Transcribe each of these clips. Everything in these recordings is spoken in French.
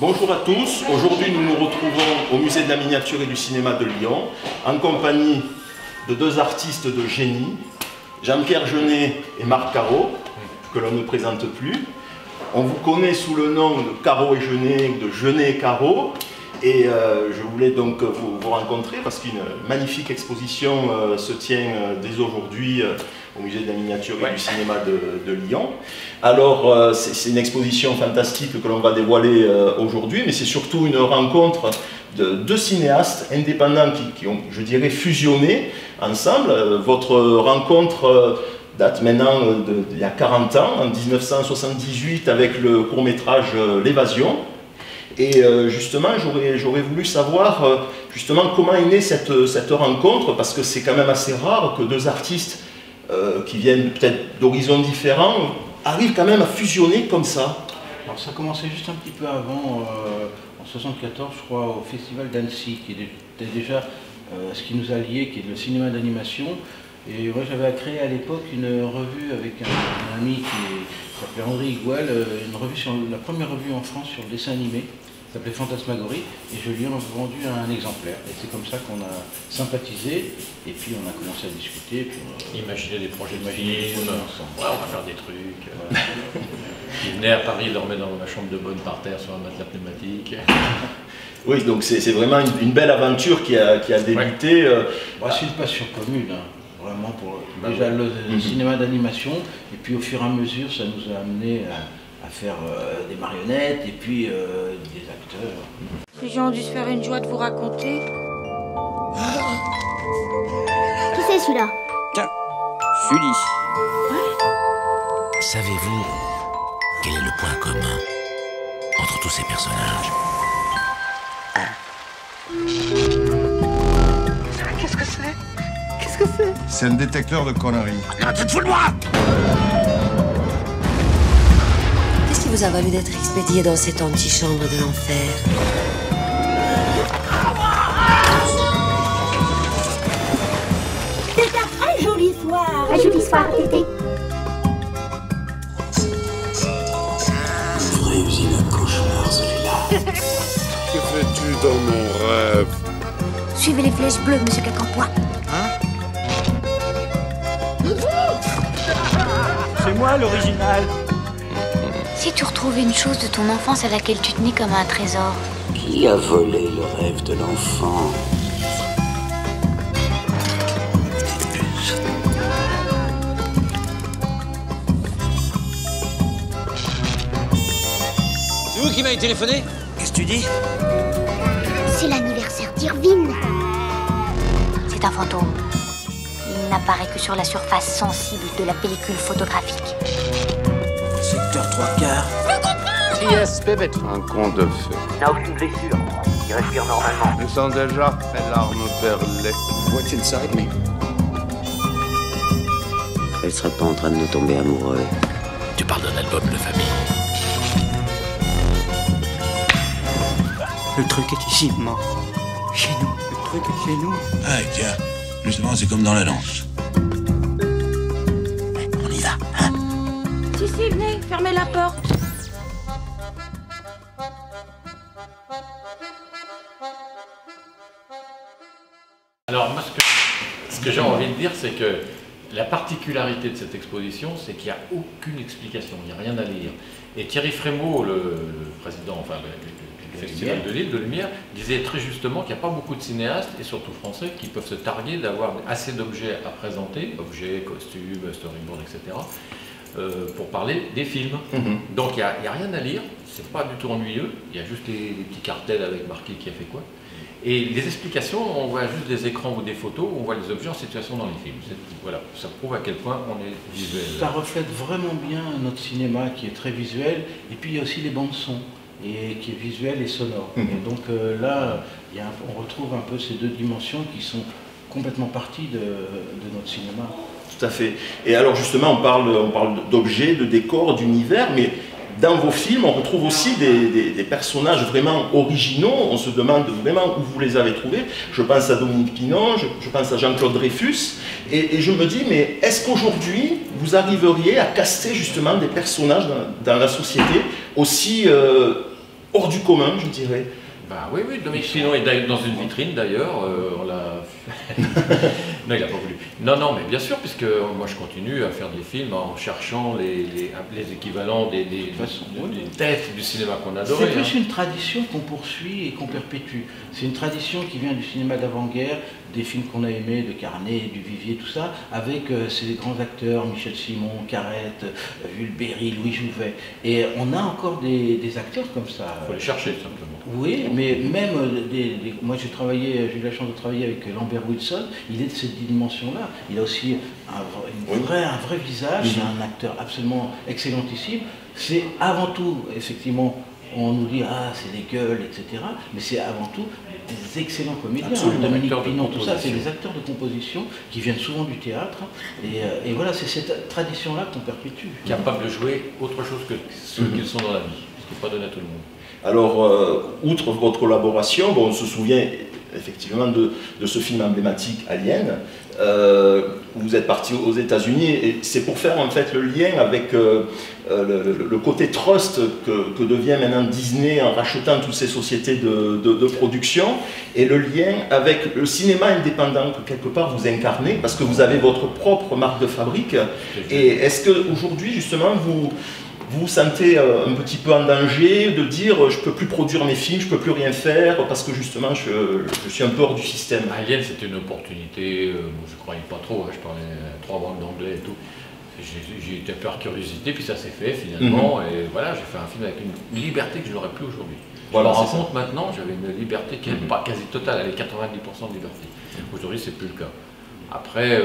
Bonjour à tous, aujourd'hui nous nous retrouvons au musée de la miniature et du cinéma de Lyon en compagnie de deux artistes de génie, Jean-Pierre Jeunet et Marc Caro, que l'on ne présente plus. On vous connaît sous le nom de Caro et Jeunet ou de Jeunet et Caro, et je voulais donc vous rencontrer parce qu'une magnifique exposition se tient dès aujourd'hui au musée de la miniature et du cinéma de Lyon. Alors c'est une exposition fantastique que l'on va dévoiler aujourd'hui, mais c'est surtout une rencontre de deux cinéastes indépendants qui ont, je dirais, fusionné ensemble. Votre rencontre date maintenant d'il y a 40 ans, en 1978, avec le court-métrage L'Évasion. Et justement, j'aurais voulu savoir justement comment est née cette rencontre, parce que c'est quand même assez rare que deux artistes qui viennent peut-être d'horizons différents arrivent quand même à fusionner comme ça. Alors ça commençait juste un petit peu avant, en 1974, je crois, au Festival d'Annecy, qui était déjà ce qui nous a liés, qui est le cinéma d'animation. Et moi j'avais créé à l'époque une revue avec un ami qui s'appelait André Igual, la première revue en France sur le dessin animé, qui s'appelait Fantasmagorie, et je lui ai vendu un exemplaire. Et c'est comme ça qu'on a sympathisé, et puis on a commencé à discuter. Et puis imaginer des projets de films, ouais, on va faire des trucs. Voilà. Il venait à Paris, il dormait dans ma chambre de bonne par terre sur un matelas pneumatique. Oui, donc c'est vraiment une belle aventure qui a débuté. Ouais. C'est une passion commune. Hein. Vraiment pour déjà le cinéma d'animation, et puis au fur et à mesure ça nous a amené à faire des marionnettes et puis des acteurs. Les gens ont dû se faire une joie de vous raconter. Qui c'est celui-là? Tiens, Sully. Savez-vous quel est le point commun entre tous ces personnages? Qu'est-ce que c'est? Qu'est-ce que c'est? C'est un détecteur de conneries. Qu'est-ce qui vous a valu d'être expédié dans cette antichambre de l'enfer? C'est un très joli soir. Un joli soir, Tété. Une vraie usine à cauchemar, celui-là. Que fais-tu dans mon rêve? Suivez les flèches bleues, monsieur Cacampois. C'est moi l'original. Si tu retrouvais une chose de ton enfance à laquelle tu tenais comme un trésor. Qui a volé le rêve de l'enfant? C'est vous qui m'avez téléphoné? Qu'est-ce que tu dis? C'est l'anniversaire d'Irvine. C'est un fantôme. Il n'apparaît que sur la surface sensible de la pellicule photographique. Secteur 3/4. Yes, bébé. Un conte de fées. Il n'a aucune blessure. Il respire normalement. Je sens déjà les larmes perlées. What's inside me? Elle serait pas en train de nous tomber amoureux. Tu parles d'un album de famille. Le truc est ici, maman. Chez nous. Le truc est chez nous. Ah tiens, justement c'est comme dans la danse. On y va, hein? Si, venez, fermez la porte. Alors moi ce que j'ai envie de dire, c'est que la particularité de cette exposition, c'est qu'il n'y a aucune explication, il n'y a rien à lire. Et Thierry Frémaux, le président, enfin le Festival de Lille, de Lumière, disait très justement qu'il n'y a pas beaucoup de cinéastes, et surtout français, qui peuvent se targuer d'avoir assez d'objets à présenter, objets, costumes, storyboards, etc., pour parler des films. Donc il n'y a rien à lire, c'est pas du tout ennuyeux, il y a juste les petits cartels avec marqué qui a fait quoi. Et les explications, on voit juste des écrans ou des photos, on voit les objets en situation dans les films. Voilà, ça prouve à quel point on est visuel. Ça reflète vraiment bien notre cinéma qui est très visuel, et puis il y a aussi les bandes son, et qui est visuel et sonore. Et donc là, on retrouve un peu ces deux dimensions qui sont complètement parties de notre cinéma. Tout à fait. Et alors justement, on parle d'objets, de décors, d'univers, mais dans vos films, on retrouve aussi des personnages vraiment originaux. On se demande vraiment où vous les avez trouvés. Je pense à Dominique Pinon, je pense à Jean-Claude Dreyfus. Et je me dis, mais est-ce qu'aujourd'hui, vous arriveriez à caster justement des personnages dans la société aussi hors du commun, je dirais. Bah oui, Dominique Pinon est dans une vitrine d'ailleurs, on l'a... Non, il n'a pas voulu. Non, mais bien sûr, puisque moi je continue à faire des films en cherchant les équivalents des têtes du cinéma qu'on adorait. C'est plus une tradition qu'on poursuit et qu'on perpétue. C'est une tradition qui vient du cinéma d'avant-guerre, des films qu'on a aimés, de Carnet, du Vivier, tout ça, avec ces grands acteurs, Michel Simon, Carrette, Jules Berry, Louis Jouvet. Et on a encore des acteurs comme ça. Il faut les chercher simplement. Oui, mais même, moi j'ai eu la chance de travailler avec Lambert Wilson, il est de cette dimension-là. Il a aussi un vrai visage, c'est un acteur absolument excellentissime. C'est avant tout, effectivement, on nous dit, ah, c'est des gueules, etc. Mais c'est avant tout des excellents comédiens. Dominique Pinon, tout ça, c'est des acteurs de composition qui viennent souvent du théâtre. Et voilà, c'est cette tradition-là qu'on perpétue. Capable de jouer autre chose que ce qu'ils sont dans la vie, ce qui n'est pas donné à tout le monde. Alors, outre votre collaboration, on se souvient effectivement de ce film emblématique Alien, où vous êtes parti aux États-Unis, et c'est pour faire en fait le lien avec le côté trust que devient maintenant Disney en rachetant toutes ces sociétés de production, et le lien avec le cinéma indépendant que quelque part vous incarnez, parce que vous avez votre propre marque de fabrique. Et est-ce qu'aujourd'hui justement vous vous sentez un petit peu en danger de dire je ne peux plus produire mes films, je ne peux plus rien faire parce que justement je suis un peu hors du système? Alien, c'était une opportunité, je ne croyais pas trop, je parlais 3 bandes d'anglais et tout. J'ai été par curiosité, puis ça s'est fait finalement, et voilà, j'ai fait un film avec une liberté que je n'aurais plus aujourd'hui. Voilà, je me rends compte maintenant, j'avais une liberté qui n'est pas quasi totale, elle est 90% de liberté. Aujourd'hui, c'est plus le cas. Après...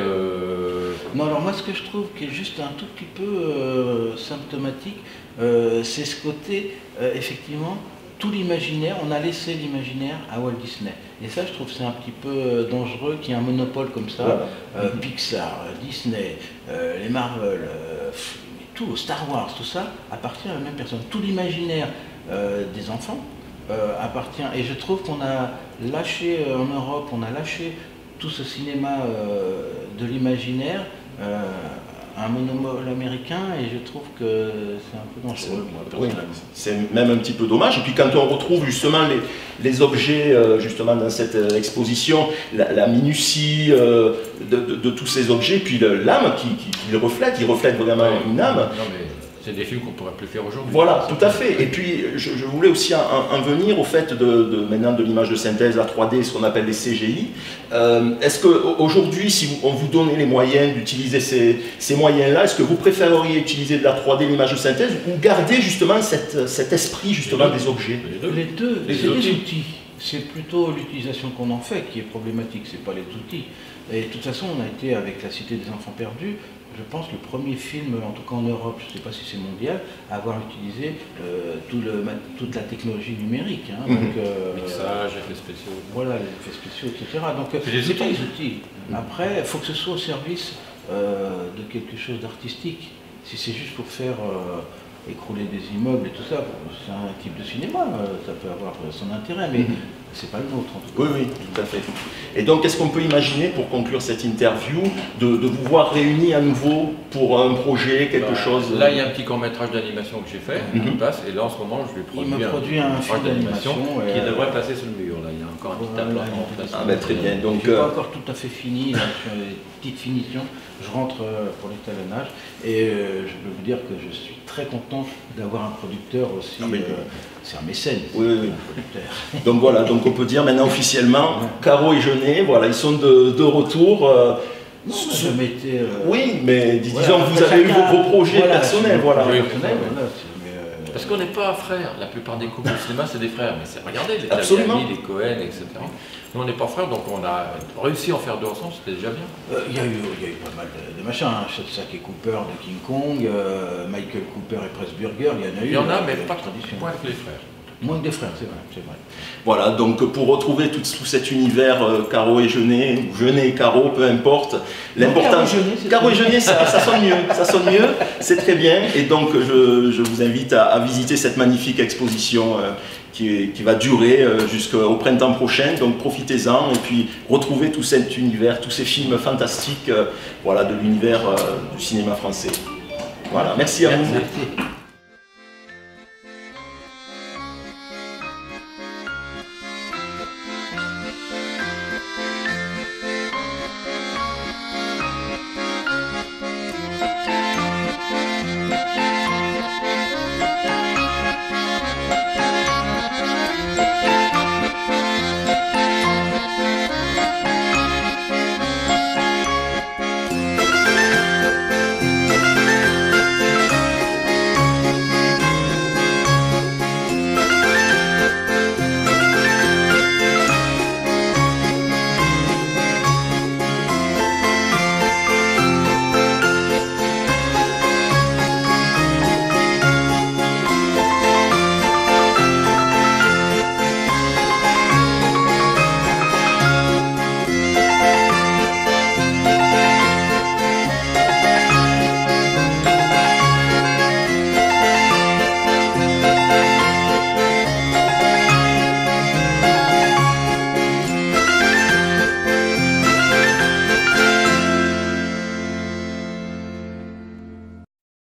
Non, alors moi ce que je trouve qui est juste un tout petit peu symptomatique, c'est ce côté, effectivement, tout l'imaginaire, on a laissé l'imaginaire à Walt Disney. Et ça, je trouve c'est un petit peu dangereux qu'il y ait un monopole comme ça. Pixar, Disney, les Marvel, tout, Star Wars, tout ça appartient à la même personne. Tout l'imaginaire des enfants appartient. Et je trouve qu'on a lâché, en Europe, on a lâché tout ce cinéma de l'imaginaire un monopole américain, et je trouve que c'est un peu dangereux, moi, personnellement. Oui, c'est même un petit peu dommage. Et puis quand on retrouve justement les objets justement dans cette exposition, la minutie de tous ces objets, puis l'âme qui reflète, il reflète vraiment une âme. Non, mais c'est des films qu'on ne pourrait plus faire aujourd'hui. Voilà, tout à fait. Et puis, je voulais aussi en venir au fait maintenant de l'image de synthèse, la 3D, ce qu'on appelle les CGI. Est-ce qu'aujourd'hui, si on vous donnait les moyens d'utiliser ces moyens-là, est-ce que vous préféreriez utiliser de la 3D, l'image de synthèse, ou garder justement cet esprit justement des objets? Les deux, c'est des outils. C'est plutôt l'utilisation qu'on en fait qui est problématique, c'est pas les outils. Et de toute façon, on a été avec La Cité des Enfants Perdus, je pense le premier film, en tout cas en Europe, je ne sais pas si c'est mondial, à avoir utilisé toute la technologie numérique. Hein, mixage, effets spéciaux. Voilà, les effets spéciaux, etc. Donc c'est pas les outils. Après, il faut que ce soit au service de quelque chose d'artistique. Si c'est juste pour faire écrouler des immeubles et tout ça, c'est un type de cinéma, ça peut avoir son intérêt, mais c'est pas le nôtre en tout cas. Oui, tout à fait. Et donc, est-ce qu'on peut imaginer, pour conclure cette interview, de vous voir réunis à nouveau pour un projet, quelque chose? Là, il y a un petit court-métrage d'animation que j'ai fait, qui passe, et là, en ce moment, je lui produis un film d'animation qui devrait passer sur le mur. Là, il y a encore un petit aplat. Ah ben très bien. Donc, je suis pas encore tout à fait fini, là, sur les petites finitions. Je rentre pour l'étalonnage, et je peux vous dire que je suis très content d'avoir un producteur aussi. C'est un mécène, oui, un producteur. Donc voilà, donc on peut dire maintenant officiellement, Caro et Jeunet, voilà, ils sont de retour. Je m'étais... oui, mais disons que vous avez eu vos projets personnels, voilà. Parce qu'on n'est pas frères, la plupart des couples au cinéma c'est des frères, mais regardez les Tagliani, les Cohen, etc. Nous on n'est pas frères, donc on a réussi à en faire 2 ensemble, c'était déjà bien. Il y a eu pas mal de machins, hein. Sack et Cooper de King Kong, Michael Cooper et Pressburger, il y en a eu. Il y en a, mais pas tradition. Moins que les frères. Moins que des frères, c'est vrai, c'est vrai. Voilà, donc pour retrouver tout cet univers, Caro et Jeunet, ou Jeunet et Caro, peu importe, l'important... Caro et Jeunet, ça sonne mieux, c'est très bien, et donc je vous invite à visiter cette magnifique exposition qui va durer jusqu'au printemps prochain, donc profitez-en, et puis retrouvez tout cet univers, tous ces films fantastiques, voilà, de l'univers du cinéma français. Voilà, merci à vous. Merci.